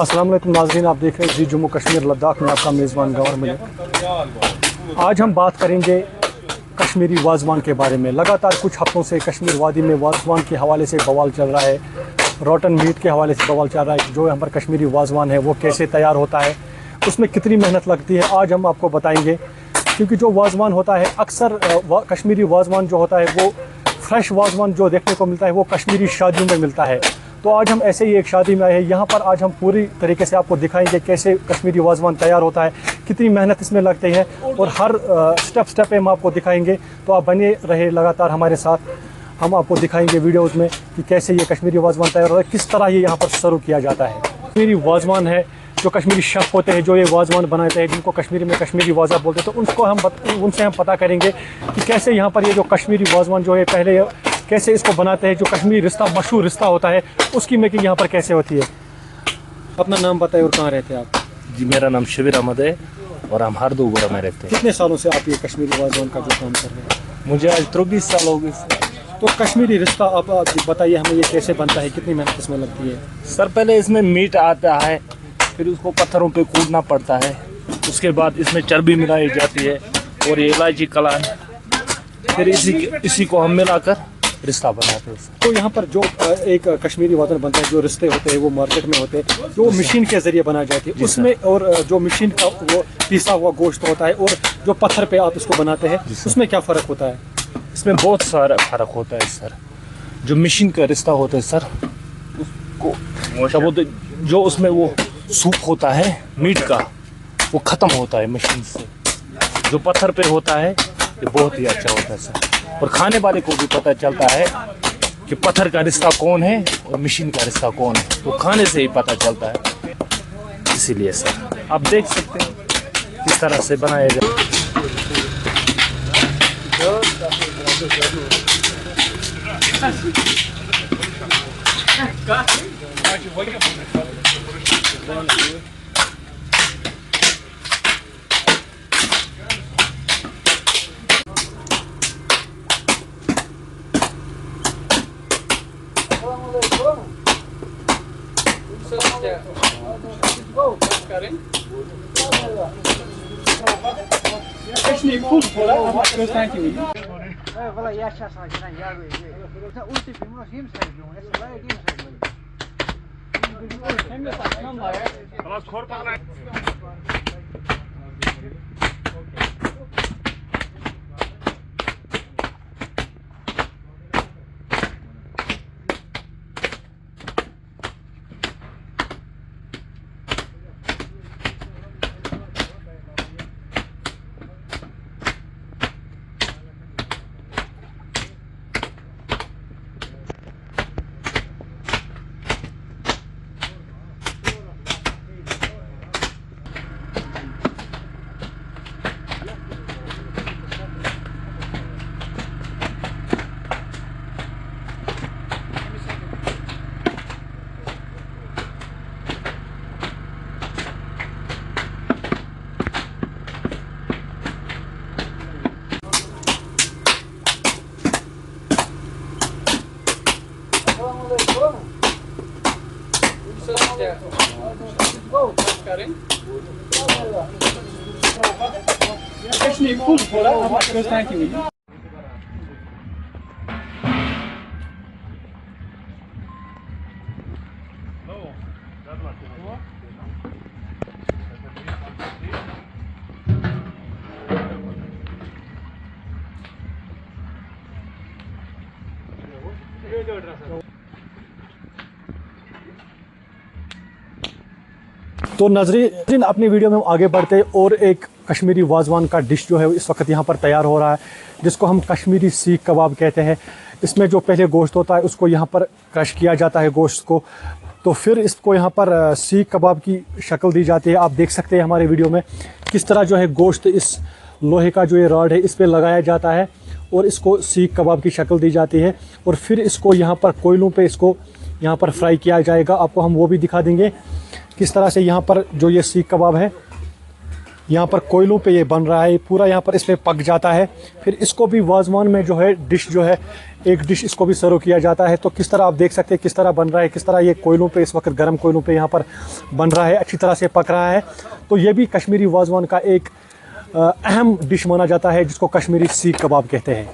अस्सलाम वालेकुम नाज़रीन, आप देख रहे हैं जी जम्मू कश्मीर लद्दाख में आपका मेज़बान गौहर मलिक। आज हम बात करेंगे कश्मीरी वाजवान के बारे में। लगातार कुछ हफ्तों से कश्मीर वादी में वाजवान के हवाले से बवाल चल रहा है, रोटन मीट के हवाले से बवाल चल रहा है। जो यहाँ पर कश्मीरी वाजवान है वो कैसे तैयार होता है, उसमें कितनी मेहनत लगती है, आज हम आपको बताएंगे। क्योंकि जो वाजवान होता है अक्सर कश्मीरी वाजवान जो होता है वो फ्रेश वाजवान जो देखने को मिलता है वो कश्मीरी शादियों में मिलता है। तो आज हम ऐसे ही एक शादी में आए हैं। यहाँ पर आज हम पूरी तरीके से आपको दिखाएंगे कैसे कश्मीरी वाजवान तैयार होता है, कितनी मेहनत इसमें लगती है और हर स्टेप पे हम आपको दिखाएंगे। तो आप बने रहे लगातार हमारे साथ, हम आपको दिखाएंगे वीडियोज़ में कि कैसे ये कश्मीरी वाजवान तैयार होता है, किस तरह ये यहाँ पर सर्व किया जाता है। कश्मीरी वाजवान है, जो कश्मीरी शेफ़ होते हैं जो ये वाजवान बनाते हैं, जिनको कश्मीरी में कश्मीरी वाजा बोलते हैं, तो उनसे हम पता करेंगे कि कैसे यहाँ पर ये जो कश्मीरी वाजवान जो है पहले कैसे इसको बनाते हैं। जो कश्मीरी रिश्ता मशहूर रिश्ता होता है उसकी मेकिंग यहाँ पर कैसे होती है। अपना नाम बताइए और कहाँ रहते हैं आप? जी, मेरा नाम शबीर अहमद है और हम हरदोगोरा में रहते हैं। कितने सालों से आप ये कश्मीरी वाजवान का जो काम कर रहे हैं? मुझे आज 23 साल हो गए। तो कश्मीरी रिश्ता आप बताइए हमें, ये कैसे बनता है, कितनी मेहनत इसमें लगती है? सर, पहले इसमें मीट आता है, फिर उसको पत्थरों पे कूटना पड़ता है, उसके बाद इसमें चर्बी मिलाई जाती है और ये इलायची कलान, फिर इसी को हम मिलाकर रिश्ता बनाते हैं। तो यहाँ पर जो एक कश्मीरी वाजवान बनता है, जो रिश्ते होते हैं वो मार्केट में होते हैं, जो मशीन के जरिए बनाई जाती है उसमें, और जो मशीन का वो पिसा हुआ गोश्त होता है और जो पत्थर पे आप इसको बनाते हैं उसमें क्या फ़र्क होता है? इसमें बहुत सारा फ़र्क होता है सर। जो मशीन का रिश्ता होता है सर, उसको क्या बोलते, जो उसमें वो सूप होता है मीट का वो ख़त्म होता है मशीन से। जो पत्थर पे होता है ये बहुत ही अच्छा होता है सर, और खाने वाले को भी पता चलता है कि पत्थर का रिश्ता कौन है और मशीन का रिश्ता कौन है, तो खाने से ही पता चलता है। इसीलिए सर आप देख सकते हैं किस तरह से बनाया जाए। तो नाज़रीन अपनी वीडियो में हम आगे बढ़ते और एक कश्मीरी वाजवान का डिश जो है इस वक्त यहाँ पर तैयार हो रहा है, जिसको हम कश्मीरी सीख कबाब कहते हैं। इसमें जो पहले गोश्त होता है उसको यहाँ पर क्रश किया जाता है गोश्त को, तो फिर इसको यहाँ पर सीख कबाब की शक्ल दी जाती है। आप देख सकते हैं हमारे वीडियो में किस तरह जो है गोश्त इस लोहे का जो ये रॉड है इस पर लगाया जाता है और इसको सीख कबाब की शक्ल दी जाती है, और फिर इसको यहाँ पर कोयलों पे इसको यहाँ पर फ्राई किया जाएगा। आपको हम वो भी दिखा देंगे किस तरह से यहाँ पर जो ये सीख कबाब है यहाँ पर कोयलों पे ये बन रहा है, पूरा यहाँ पर इसमें पक जाता है। फिर इसको भी वाजवान में जो है डिश जो है, एक डिश इसको भी सर्व किया जाता है। तो किस तरह आप देख सकते हैं किस तरह बन रहा है, किस तरह ये कोयलों पे इस वक्त गर्म कोयलों पे यहाँ पर बन रहा है, अच्छी तरह से पक रहा है। तो ये भी कश्मीरी वाजवान का एक अहम डिश माना जाता है, जिसको कश्मीरी सीख कबाब कहते हैं।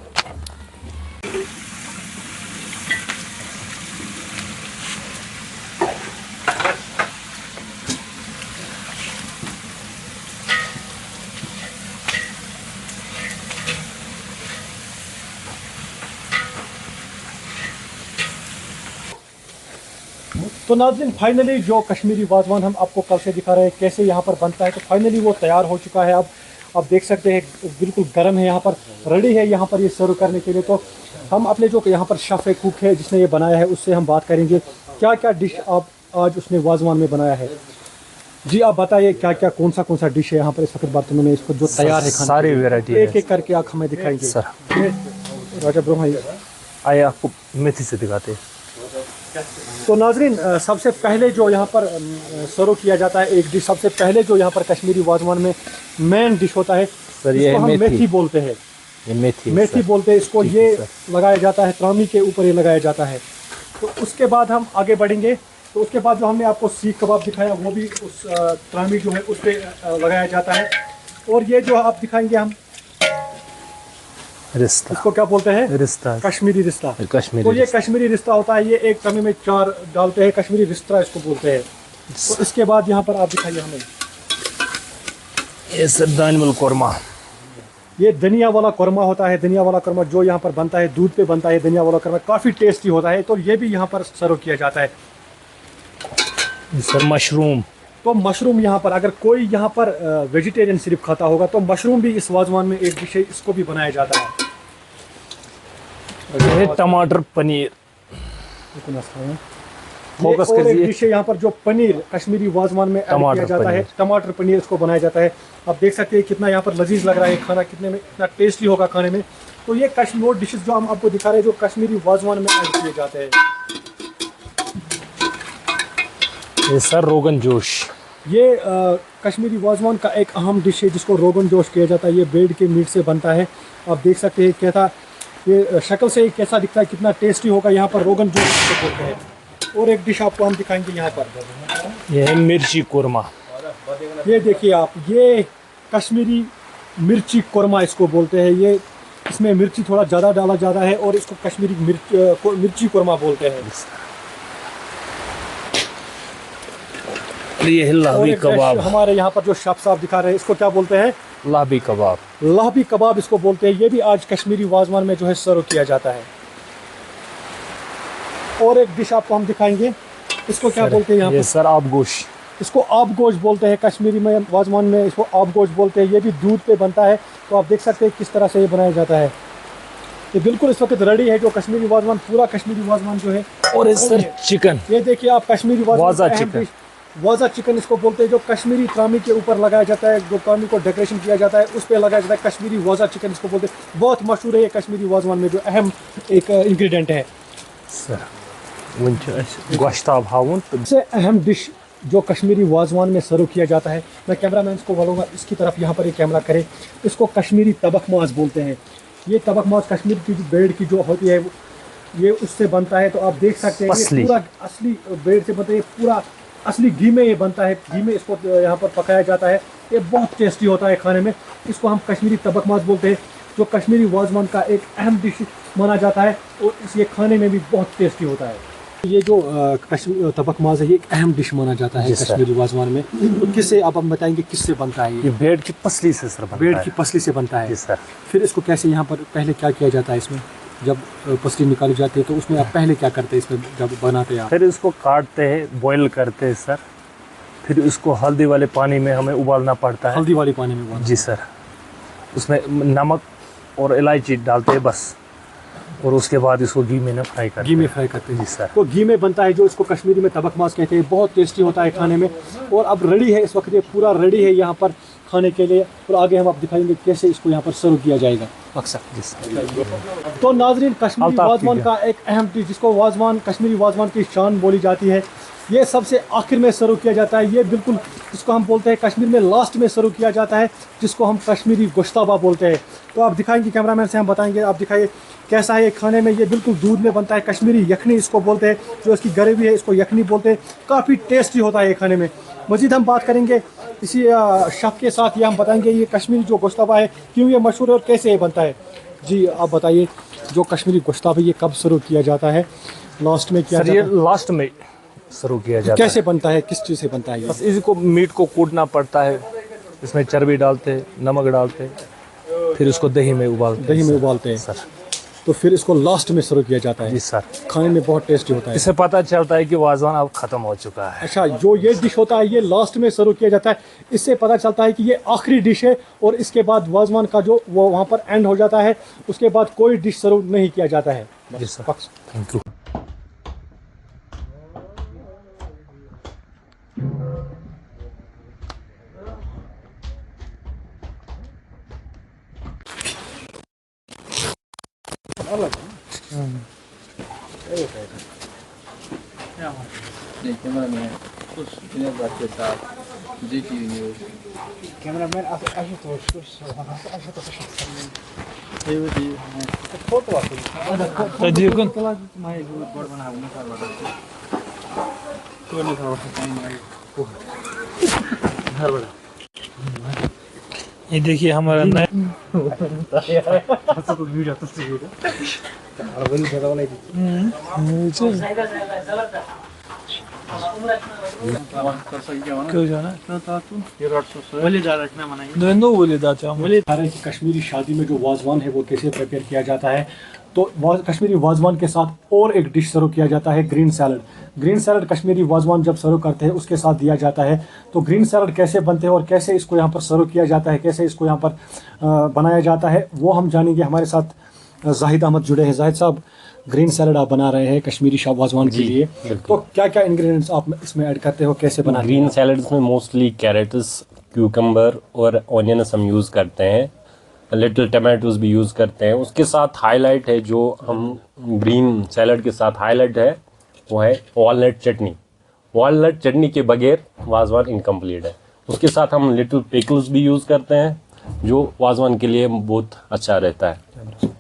तो नाज़रीन, फाइनली जो कश्मीरी वाजवान हम आपको कल से दिखा रहे हैं कैसे यहाँ पर बनता है, तो फाइनली वो तैयार हो चुका है। अब आप देख सकते हैं बिल्कुल गर्म है, यहाँ पर रेडी है यहाँ पर ये सर्व करने के लिए। तो हम अपने जो यहाँ पर शेफ़ कुक है जिसने ये बनाया है उससे हम बात करेंगे क्या क्या डिश आप आज उसने वाजवान में बनाया है। जी आप बताइए क्या क्या कौन सा डिश है यहाँ पर इस वक्त बर्तनों में इसको जो तैयार है, सारी वैरायटी एक एक करके आप हमें दिखाएंगे। सर राजा ब्रो भाई आइए आपको मेथी से दिखाते हैं। तो नाजरीन, सबसे पहले जो यहाँ पर सर्व किया जाता है एक डिश, सबसे पहले जो यहाँ पर कश्मीरी वाजवान में मेन डिश होता है सर, ये हम मेथी बोलते हैं। ये मेथी बोलते हैं इसको। ये लगाया जाता है त्रामी के ऊपर, ये लगाया जाता है। तो उसके बाद हम आगे बढ़ेंगे। तो उसके बाद जो हमने आपको सीख कबाब दिखाया वो भी उस त्रामी जो है उस पर लगाया जाता है। और ये जो आप दिखाएंगे हम रिश्ता, इसको क्या बोलते हैं? रिश्ता, कश्मीरी रिश्ता। कश्मीरी तो ये कश्मीरी रिश्ता होता है, ये एक त्रामी में 4 डालते हैं, कश्मीरी रिश्ता इसको बोलते हैं। तो इसके बाद यहाँ पर आप दिखाइए हमें ये सर दानिमल कोरमा। ये धनिया वाला कोरमा होता है। धनिया वाला कोरमा जो यहाँ पर बनता है, दूध पे बनता है। धनिया वाला कोरमा काफ़ी टेस्टी होता है। तो ये भी यहाँ पर सर्व किया जाता है। Sir mushroom. तो मशरूम यहाँ पर अगर कोई यहाँ पर वेजिटेरियन सिर्फ खाता होगा तो मशरूम भी इस वाजवान में एक डिश है, इसको भी बनाया जाता है। ये टमाटर पनीर फोकस और एक कीजिए। डिश है यहाँ पर जो पनीर कश्मीरी वाजवान में ऐड किया जाता है, टमाटर पनीर इसको बनाया जाता है। आप देख सकते हैं कितना यहाँ पर लजीज लग रहा है खाना, कितने में इतना टेस्टी होगा खाने में। तो ये वो डिशेस जो हम आपको दिखा रहे हैं जो कश्मीरी वाजवान में ऐड किए जाते हैं। ये सर रोगन जोश। ये कश्मीरी वाजवान का एक अहम डिश है जिसको रोगन जोश किया जाता है। ये भेड़ के मीट से बनता है। आप देख सकते हैं कैसा ये शक्ल से कैसा दिखता है, कितना टेस्टी होगा। यहाँ पर रोगन जोश इसको बोलते हैं। और एक डिश आपको हम दिखाएंगे यहाँ पर, ये है मिर्ची कोरमा। ये देखिए आप, ये कश्मीरी मिर्ची कोरमा इसको बोलते हैं। ये इसमें मिर्ची थोड़ा ज़्यादा डाला जाता है और इसको कश्मीरी मिर्ची कोरमा बोलते हैं। ये है लाहबी कबाब। हमारे यहाँ पर जो शेफ साहब दिखा रहे हैं इसको क्या बोलते हैं? लाहबी कबाब। लाहबी कबाब इसको बोलते हैं। ये भी आज कश्मीरी वाजवान में जो है सर्व किया जाता है। और एक डिश आपको हम दिखाएंगे, इसको क्या बोलते हैं यहाँ पर? सर आब गोश। इसको आब गोश बोलते हैं कश्मीरी में, वाजवान में इसको आब गोश बोलते हैं। ये भी दूध पे बनता है। तो आप देख सकते हैं किस तरह से ये बनाया जाता है। ये बिल्कुल इस वक्त रेडी है जो कश्मीरी वाजवान, पूरा कश्मीरी वाजवान जो है। और सर चिकन, ये देखिए आप, कश्मीरी वाजा चिकन। वाजा चिकन इसको बोलते हैं, जो कश्मीरी त्रामी के ऊपर लगाया जाता है, जो त्रामी को डेकोरेशन किया जाता है उस पर लगाया जाता है। कश्मीरी वाजा चिकन इसको बोलते हैं। बहुत मशहूर है ये कश्मीरी वाजवान में जो अहम एक इंग्रेडिएंट है। सर गोश्ताब हाउन सबसे अहम डिश जो कश्मीरी वाजवान में सर्व किया जाता है, मैं कैमरामैन को बोलूँगा इसकी तरफ यहाँ पर ये कैमरा करे, इसको कश्मीरी तबक माज बोलते हैं। ये तबक माज कश्मीर की भेड़ की जो होती है ये उससे बनता है। तो आप देख सकते हैं ये पूरा असली भेड़ से बनता है, ये पूरा असली घी में ये बनता है। घी में इसको यहाँ पर पकाया जाता है। ये बहुत टेस्टी होता है खाने में। इसको हम कश्मीरी तबक माज बोलते हैं, जो कश्मीरी वाजवान का एक अहम डिश माना जाता है और ये खाने में भी बहुत टेस्टी होता है। ये जो तबक माज है ये एक अहम डिश माना जाता है कश्मीरी वाजवान में। तो किससे आप हम बताएंगे किससे बनता है? ये भेड़ की पसली से सर बनता है। भेड़ की पसली से बनता है सर। फिर इसको कैसे यहाँ पर पहले क्या किया जाता है? इसमें जब पसली निकाली जाती है तो उसमें आप पहले क्या करते हैं इसमें जब बनाते हैं आप? फिर इसको काटते हैं, बॉईल करते हैं सर। फिर इसको हल्दी वाले पानी में हमें उबालना पड़ता है। हल्दी वाले पानी में उबालना? जी सर। उसमें नमक और इलायची डालते हैं बस, और उसके बाद इसको घी में फ्राई करते हैं। घी में फ्राई करते हैं? जी सर। तो घी में बनता है जो इसको कश्मीरी में तबक माज कहते हैं। बहुत टेस्टी होता है खाने में। और अब रेडी है, इस वक्त ये पूरा रेडी है यहाँ पर खाने के लिए। और आगे हम आप दिखाएंगे कैसे इसको यहाँ पर सर्व किया जाएगा। तो नाजरीन, कश्मीरी वाजवान का एक अहम डिश जिसको वाजवान कश्मीरी वाजवान की शान बोली जाती है, ये सबसे आखिर में सर्व किया जाता है। ये बिल्कुल जिसको हम बोलते हैं कश्मीर में लास्ट में सर्व किया जाता है, जिसको हम कश्मीरी गोश्ताबा बोलते हैं। तो आप दिखाएंगे, कैमरामैन से हम बताएंगे, आप दिखाइए कैसा है ये खाने में। ये बिल्कुल दूध में बनता है, कश्मीरी यखनी इसको बोलते हैं, जो इसकी ग्रेवी है इसको यखनी बोलते हैं। काफ़ी टेस्टी होता है ये खाने में। मज़ीद हम बात करेंगे इसी शेफ़ के साथ, ये हम बताएंगे ये कश्मीरी जो गोश्ताबा है क्यों ये मशहूर है और कैसे ये बनता है। जी आप बताइए, जो कश्मीरी गोश्ताबा ये कब सर्व किया जाता है? लास्ट में किया सर जाता ये है? लास्ट में शुरू किया जाता कैसे बनता है, किस चीज़ से बनता है ये? बस इसको मीट को कूटना पड़ता है, इसमें चर्बी डालते, नमक डालते, फिर उसको दही में उबालते दही में सर। उबालते हैं, सर तो फिर इसको लास्ट में सर्व किया जाता है। जी सर, खाने में बहुत टेस्टी होता है। इससे पता चलता है कि वाजवान अब ख़त्म हो चुका है। अच्छा, जो ये डिश होता है ये लास्ट में सर्व किया जाता है, इससे पता चलता है कि ये आखिरी डिश है और इसके बाद वाजवान का जो वो वहाँ पर एंड हो जाता है, उसके बाद कोई डिश सर्व नहीं किया जाता है। जी सर, बस। Thank you. कैमरामैन कुछ दिनों बाद के साथ जी टीवी न्यूज़ कैमरामैन ये देखिए हमारा नया कि कश्मीरी शादी में जो वाजवान है वो कैसे प्रिपेयर किया जाता है। तो कश्मीरी वाजवान के साथ और एक डिश सर्व किया जाता है, green salad. Green salad Kashmiri wazwan जब सर्व करते हैं उसके साथ दिया जाता है। तो ग्रीन सैलड कैसे बनते हैं और कैसे इसको यहाँ पर सर्व किया जाता है, कैसे इसको यहाँ पर बनाया जाता है, वो हम जानेंगे। हमारे साथ जाहिद अहमद जुड़े हैं। जाहिद साहब, ग्रीन सैलड आप बना रहे हैं कश्मीरी वाजवान के लिए, तो क्या क्या इंग्रेडिएंट्स आप इसमें ऐड करते हो, कैसे बनाते हैं? ग्रीन सैलड्स में मोस्टली कैरेट्स, क्यूकम्बर और ऑनियंस हम यूज़ करते हैं, लिटिल टमाटोज भी यूज़ करते हैं। उसके साथ हाईलाइट है, जो हम ग्रीन सैलड के साथ हाईलाइट है, वो है वॉलनट चटनी। वॉलनट चटनी के बगैर वाजवान इनकम्प्लीट है। उसके साथ हम लिटिल पिकल्स भी यूज़ करते हैं, जो वाजवान के लिए बहुत अच्छा रहता है।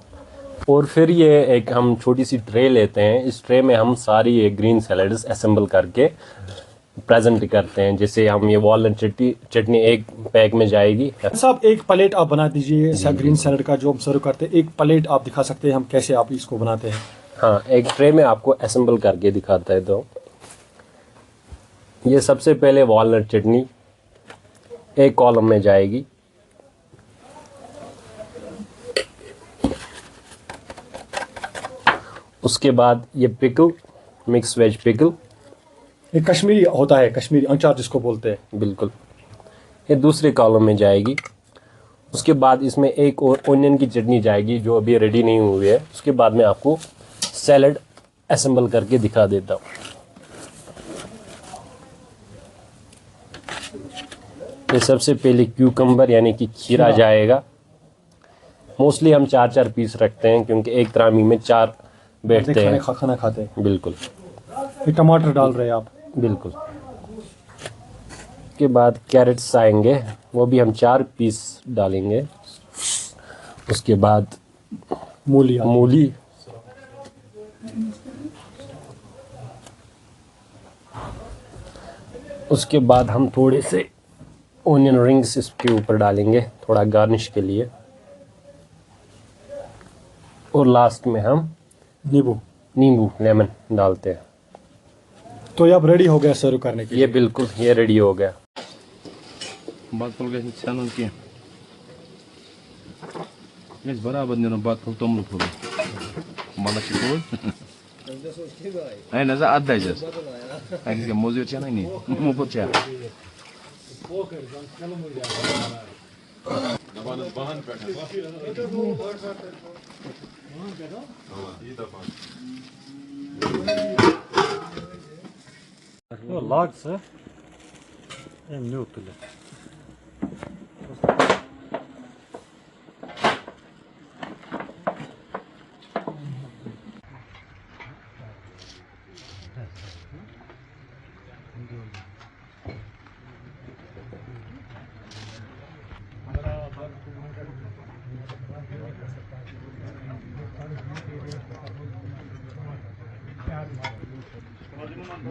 और फिर ये एक हम छोटी सी ट्रे लेते हैं, इस ट्रे में हम सारी ये ग्रीन सैलड्स असेंबल करके प्रेजेंट करते हैं। जैसे हम ये वॉलनट चटनी एक पैक में जाएगी। साहब, एक प्लेट आप बना दीजिए ग्रीन सैलड का जो हम सर्व करते हैं। एक प्लेट आप दिखा सकते हैं हम कैसे आप इसको बनाते हैं? हाँ, एक ट्रे में आपको असेंबल करके दिखाता है। तो ये सबसे पहले वॉलनट चटनी एक कॉलम में जाएगी, उसके बाद ये पिकल, मिक्स वेज पिकल, ये कश्मीरी होता है, कश्मीरी अचार जिसको बोलते हैं। बिल्कुल, ये दूसरे कॉलम में जाएगी। उसके बाद इसमें एक और ओनियन की चटनी जाएगी, जो अभी रेडी नहीं हुई है। उसके बाद में आपको सैलड असेंबल करके दिखा देता हूँ। ये सबसे पहले क्यूकम्बर यानी कि खीरा जाएगा। मोस्टली हम 4-4 पीस रखते हैं, क्योंकि एक त्रामी में 4 बैठते हैं, खाना खाते हैं। बिल्कुल। ये टमाटर डाल रहे हैं आप? बिल्कुल। के बाद कैरेट्स आएंगे, वो भी हम 4 पीस डालेंगे। उसके बाद मूली, उसके बाद हम थोड़े से ओनियन रिंग्स इसके ऊपर डालेंगे, थोड़ा गार्निश के लिए। और लास्ट में हम नींबू लेमन डालते हैं। तो ये अब रेडी हो गया सर्व करने के लिए? ये बिल्कुल, ये रेडी हो गया। बात पल गए चैनल के गैस बराबर ने बात पल तुम लोग मला शिकवल आहे ना जा अध्याय जस आहे की मोजूच्या नाही मोपच्या Lag sir. Newtile. तो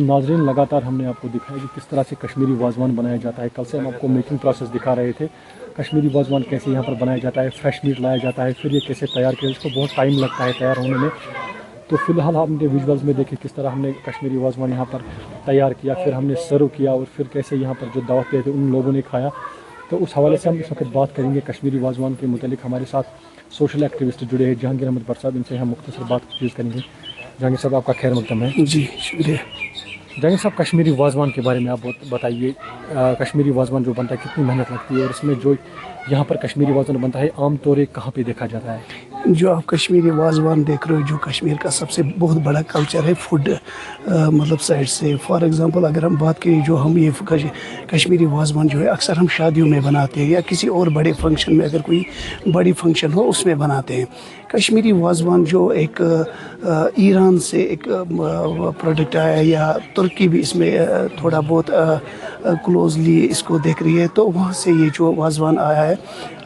नाजरीन, लगातार हमने आपको दिखाया कि किस तरह से कश्मीरी वाजवान बनाया जाता है। कल से हम आपको मेकिंग प्रोसेस दिखा रहे थे, कश्मीरी वाजवान कैसे यहाँ पर बनाया जाता है, फ्रेश मीट लाया जाता है, फिर ये कैसे तैयार किया, इसको बहुत टाइम लगता है तैयार होने में। तो फिलहाल हमने विजुअल्स में देखे किस तरह हमने कश्मीरी वाजवान यहाँ पर तैयार किया, फिर हमने सर्व किया और फिर कैसे यहाँ पर जो दावत पे थे उन लोगों ने खाया। तो उस हवाले से हम इस वक्त बात करेंगे कश्मीरी वाजवान के मुतालिक। हमारे साथ सोशल एक्टिविस्ट जुड़े हैं, जहांगीर अहमद भट्ट साहब, इनसे हम मुख्तसर बात करेंगे। जहांगीर साहब, आपका खैर मकदम है। जी शुक्रिया। जहांगीर साहब, कश्मीरी वाजवान के बारे में आप बताइए। कश्मीरी वाजवान जो बनता है कितनी मेहनत लगती है, और इसमें जो यहाँ पर कश्मीरी वाजवान बनता है आम तौर कहाँ पे देखा जाता है? जो आप कश्मीरी वाजवान देख रहे हो, जो कश्मीर का सबसे बहुत बड़ा कल्चर है फूड मतलब साइड से। फॉर एग्जांपल अगर हम बात करें, जो हम ये कश्मीरी वाजवान जो है अक्सर हम शादियों में बनाते हैं, या किसी और बड़े फंक्शन में, अगर कोई बड़ी फंक्शन हो उसमें बनाते हैं। कश्मीरी वाजवान जो एक ईरान से एक प्रोडक्ट आया, या तुर्की भी इसमें थोड़ा बहुत क्लोजली इसको देख रही है, तो वहाँ से ये जो वाजवान आया है।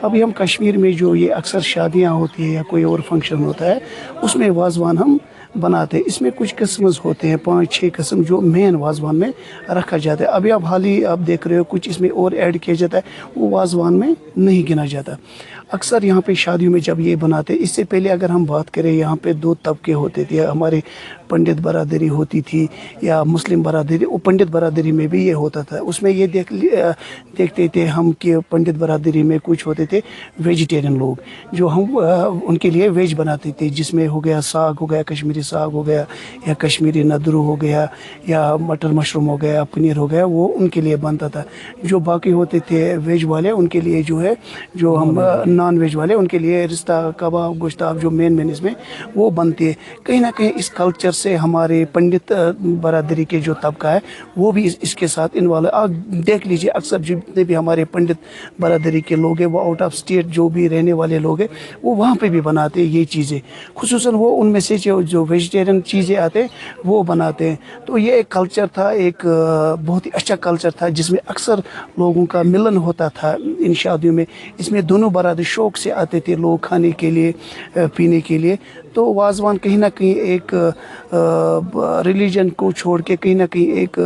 अभी हम कश्मीर में जो ये अक्सर शादियाँ होती है या कोई और फंक्शन होता है, उसमें वाजवान हम बनाते हैं। इसमें कुछ किस्म होते हैं, 5-6 किस्म जो मेन वाजवान में रखा जाता है। अभी आप देख रहे हो कुछ इसमें और ऐड किया जाता है, वो वाजवान में नहीं गिना जाता। अक्सर यहाँ पे शादियों में जब ये बनाते, इससे पहले अगर हम बात करें, यहाँ पे 2 तबके होते थे। हमारे पंडित बरादरी होती थी या मुस्लिम बरादरी, वो पंडित बरादरी में भी ये होता था। उसमें ये देखते थे हम कि पंडित बरादरी में कुछ होते थे वेजिटेरियन लोग, जो हम उनके लिए वेज बनाते थे, जिसमें हो गया साग हो गया, कश्मीरी साग हो गया, या कश्मीरी नदरू हो गया, या मटर मशरूम हो गया, पनीर हो गया, वो उनके लिए बनता था। जो बाकी होते थे वेज वाले, उनके लिए जो है, जो हम नॉन वेज वाले, उनके लिए रिश्ता, कबाब, गोश्ताब जो मेन इसमें वो बनते हैं। कहीं ना कहीं इस कल्चर से हमारे पंडित बरादरी के जो तबका है वो भी इसके साथ इन्वॉल्व है। आप देख लीजिए, अक्सर जितने भी हमारे पंडित बरादरी के लोग हैं, वो आउट ऑफ स्टेट जो भी रहने वाले लोग हैं, वो वहाँ पे भी बनाते हैं ये चीज़ें। खुसूसन वो उनमें से जो वेजिटेरियन चीज़ें आते हैं वो बनाते हैं। तो ये एक कल्चर था, एक बहुत ही अच्छा कल्चर था, जिसमें अक्सर लोगों का मिलन होता था इन शादियों में। इसमें दोनों बरादरी शौक से आते थे लोग खाने के लिए, पीने के लिए। तो वाजवान कहीं ना कहीं एक रिलीजन को छोड़ के कहीं ना कहीं एक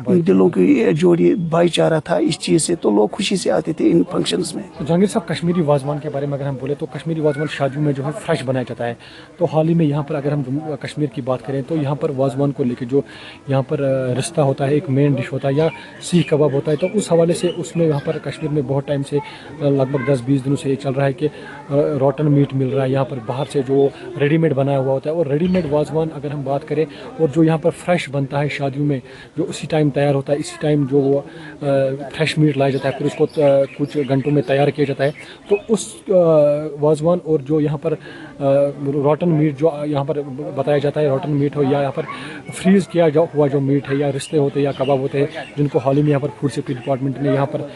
दिलों की जोड़ी भाईचारा था इस चीज़ से, तो लोग खुशी से आते थे इन फंक्शंस में। तो जहांगीर साहब, कश्मीरी वाजवान के बारे में अगर हम बोले तो कश्मीरी वाजवान शादियों में जो है फ्रेश बनाया जाता है। तो हाल ही में यहाँ पर अगर हम कश्मीर की बात करें, तो यहाँ पर वाजवान को लेके जो यहाँ पर रिश्ता होता है, एक मेन डिश होता है या सीख कबाब होता है, तो उस हवाले से उसमें यहाँ पर कश्मीर में बहुत टाइम से लगभग 10-20 दिनों से ये चल रहा है कि रोटन मीट मिल रहा है यहाँ पर बाहर से, जो रेडीमेड बनाया हुआ होता है। और रेडीमेड वाजवान अगर हम बात करें, और जो यहाँ पर फ्रेश बनता है शादियों में, जो उसी टाइम तैयार होता है, इसी टाइम जो फ्रेश मीट लाया जाता है, फिर उसको कुछ घंटों में तैयार किया जाता है। तो उस वाजवान और जो यहाँ पर रोटन मीट जो यहाँ पर बताया जाता है, रोटन मीट हो या यहाँ पर फ्रीज़ किया हुआ जो मीट है, या रिश्ते होते हैं या कबाब होते हैं, जिनको हाल ही में यहाँ पर फूड सेफ्टी डिपार्टमेंट ने यहाँ पर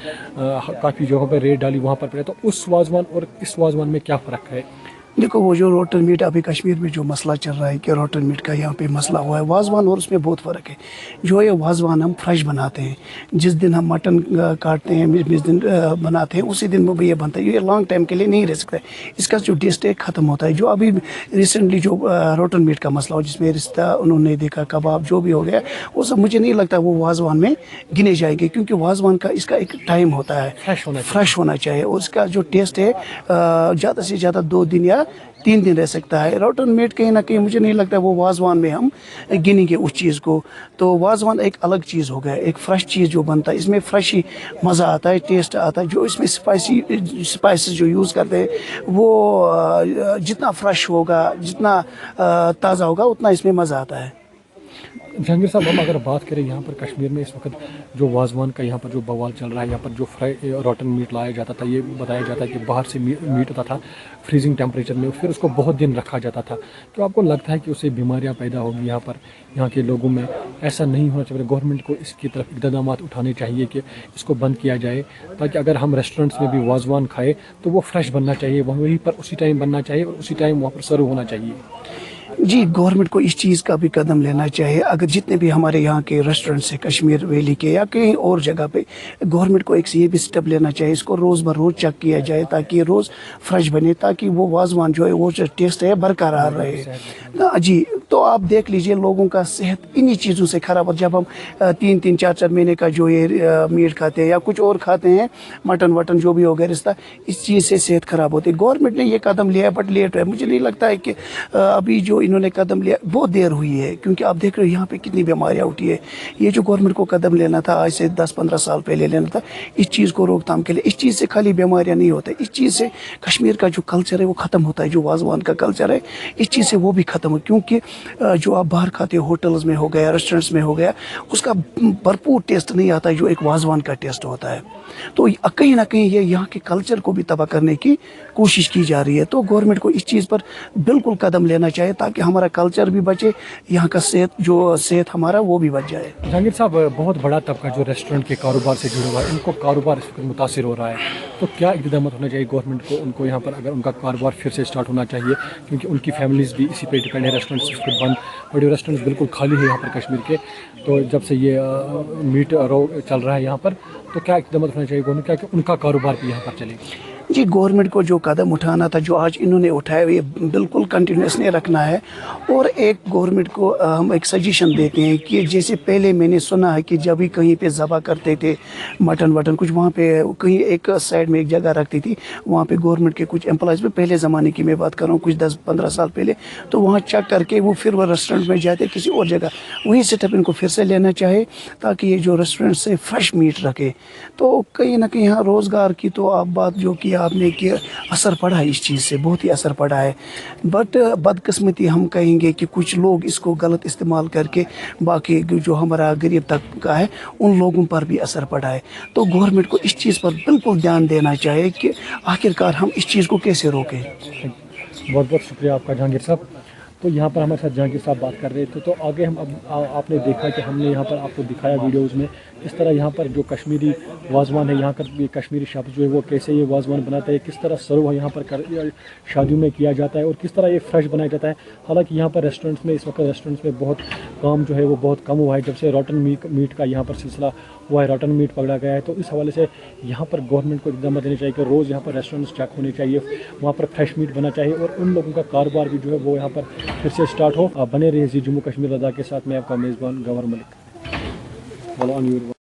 काफ़ी जगहों पर रेड डाली, वहाँ पर पड़े। तो उस वाजवान और इस वाजवान में क्या फ़र्क है? देखो, वो जो रोटन मीट अभी कश्मीर में जो मसला चल रहा है कि रोटन मीट का यहाँ पे मसला हुआ है, वाजवान और उसमें बहुत फ़र्क है। जो ये वाजवान हम फ्रेश बनाते हैं, जिस दिन हम मटन काटते हैं, जिस दिन बनाते हैं, उसी दिन वो ये बनता है। ये लॉन्ग टाइम के लिए नहीं रह सकता है, इसका जो टेस्ट है ख़त्म होता है। जो अभी रिसेंटली जो रोटन मीट का मसला हो, जिसमें रिश्ता उन्होंने देखा, कबाब जो भी हो गया, वो सब मुझे नहीं लगता वो वाजवान में गिने जाएंगे, क्योंकि वाजवान का इसका एक टाइम होता है, फ्रेश होना चाहिए। और उसका जो टेस्ट है ज़्यादा से ज़्यादा 2 दिन या 3 दिन रह सकता है। रोटन मीट कहीं ना कहीं मुझे नहीं लगता वो वाजवान में हम गिनेंगे उस चीज़ को। तो वाजवान एक अलग चीज़ हो गया, एक फ्रेश चीज़ जो बनता है, इसमें फ्रेश ही मज़ा आता है, टेस्ट आता है। जो इसमें स्पाइसेस जो यूज़ करते हैं, वो जितना फ्रेश होगा, जितना ताज़ा होगा, उतना इसमें मज़ा आता है। जहांगीर साहब, हम अगर बात करें यहाँ पर कश्मीर में इस वक्त जो वाजवान का यहाँ पर जो बवाल चल रहा है, यहाँ पर जो फ्राई रोटन मीट लाया जाता था, ये बताया जाता है कि बाहर से मीट होता था फ्रीजिंग टेम्परेचर में, फिर उसको बहुत दिन रखा जाता था। तो आपको लगता है कि उससे बीमारियाँ पैदा होंगी यहाँ के लोगों में? ऐसा नहीं होना चाहिए। गवर्नमेंट को इसकी तरफ इक़दाम उठाने चाहिए कि इसको बंद किया जाए, ताकि अगर हम रेस्टोरेंट्स में भी वाजवान खाए तो वो फ्रेश बनना चाहिए, वहीं पर उसी टाइम बनना चाहिए और उसी टाइम वहाँ पर सर्व होना चाहिए। जी, गवर्नमेंट को इस चीज़ का भी कदम लेना चाहिए। अगर जितने भी हमारे यहाँ के रेस्टोरेंट्स हैं कश्मीर वैली के या कहीं और जगह पे, गवर्नमेंट को एक ये भी स्टेप लेना चाहिए, इसको रोज़ ब रोज़ चेक किया जाए ताकि ये रोज़ फ्रेश बने, ताकि वो वाजवान जो है वो जो टेस्ट है बरकरार रहे ना जी। तो आप देख लीजिए लोगों का सेहत इन्हीं चीज़ों से ख़राब हो। जब हम 3-3, 4-4 महीने का जो ये मीट खाते हैं या कुछ और खाते हैं, मटन वटन जो भी हो गया रिश्ता, इस चीज़ से सेहत ख़राब होती है। गवर्नमेंट ने ये कदम लिया है बट लेट है। मुझे नहीं लगता है कि अभी जो इन्होंने कदम लिया बहुत देर हुई है, क्योंकि आप देख रहे हो यहाँ पे कितनी बीमारियाँ उठी है। ये जो गवर्नमेंट को कदम लेना था आज से 10-15 साल पहले लेना था, इस चीज़ को रोकथाम के लिए। इस चीज़ से खाली बीमारियाँ नहीं होती, इस चीज़ से कश्मीर का जो कल्चर है वो ख़त्म होता है। जो वाजवान का कल्चर है इस चीज़ से वो भी ख़त्म हो, क्योंकि जो आप बाहर खाते हो होटल्स में हो गया, रेस्टोरेंट्स में हो गया, उसका भरपूर टेस्ट नहीं आता है जो एक वाजवान का टेस्ट होता है। तो कहीं ना कहीं ये यहाँ के कल्चर को भी तबाह करने की कोशिश की जा रही है। तो गवर्नमेंट को इस चीज़ पर बिल्कुल कदम लेना चाहिए ताकि हमारा कल्चर भी बचे, यहाँ का सेहत हमारा वो भी बच जाए। जहांगीर साहब, बहुत बड़ा तबका जो रेस्टोरेंट के कारोबार से जुड़ा हुआ है, उनको कारोबार इस वक्त मुतासिर हो रहा है, तो क्या इक़दाम होना चाहिए गवर्नमेंट को उनको यहाँ पर, अगर उनका कारोबार फिर से स्टार्ट होना चाहिए, क्योंकि उनकी फैमिलीज़ भी इसी पे डिपेंड है। रेस्टोरेंट्स बंद, बड़े रेस्टोरेंट्स बिल्कुल खाली है यहाँ पर कश्मीर के। तो जब से ये मीट रो चल रहा है यहाँ पर, तो क्या इक़दाम होना चाहिए गवर्नमेंट का कि उनका कारोबार भी यहाँ पर चले? जी, गवर्नमेंट को जो कदम उठाना था, जो आज इन्होंने उठाया, ये बिल्कुल कंटिन्यूसली रखना है। और एक गवर्नमेंट को हम एक सजेशन देते हैं कि जैसे पहले मैंने सुना है कि जब भी कहीं पे ज़बह करते थे मटन वटन कुछ, वहाँ पे कहीं एक साइड में एक जगह रखती थी, वहाँ पे गवर्नमेंट के कुछ एम्प्लॉयज़ में, पहले ज़माने की मैं बात कर रहा हूँ, कुछ 10-15 साल पहले, तो वहाँ चेक करके वो फिर वो रेस्टोरेंट में जाते किसी और जगह। वही सेटअप इनको फिर से लेना चाहिए ताकि ये जो रेस्टोरेंट से फ्रेश मीट रखे। तो कहीं ना कहीं यहाँ रोज़गार की तो आप बात जो की आपने कि असर पड़ा है, इस चीज़ से बहुत ही असर पड़ा है। बट बदकिस्मती हम कहेंगे कि कुछ लोग इसको गलत इस्तेमाल करके बाकी जो हमारा गरीब तबका है उन लोगों पर भी असर पड़ा है। तो गवर्नमेंट को इस चीज़ पर बिल्कुल ध्यान देना चाहिए कि आखिरकार हम इस चीज़ को कैसे रोकें। बहुत बहुत शुक्रिया आपका जहांगीर साहब। तो यहाँ पर हमारे साथ जहांगीर साहब बात कर रहे थे। तो आगे हम आपने देखा कि हमने यहाँ पर आपको दिखाया वीडियोज़ में किस तरह यहाँ पर जो कश्मीरी वाजवान है, यहाँ पर कश्मीरी शख्स जो है वो कैसे ये वाजवान बनाते हैं, किस तरह सर्व यहाँ पर शादियों में किया जाता है और किस तरह ये फ्रेश बनाया जाता है। हालांकि यहाँ पर रेस्टोरेंट्स में इस वक्त रेस्टोरेंट्स में बहुत काम जो है वो बहुत कम हुआ है, जब से रॉटन मीट का यहाँ पर सिलसिला हुआ है, रॉटन मीट पकड़ा गया है। तो इस हवाले से यहाँ पर गवर्नमेंट को इक़दाम देने चाहिए कि रोज़ यहाँ पर रेस्टोरेंट्स चेक होने चाहिए, वहाँ पर फ्रेश मीट बना चाहिए और उन लोगों का कारोबार भी जो है वो यहाँ पर फिर से स्टार्ट हो। बने रहिए जी जम्मू कश्मीर लद्दाख के साथ, मैं आपका मेज़बान गवर मलिक।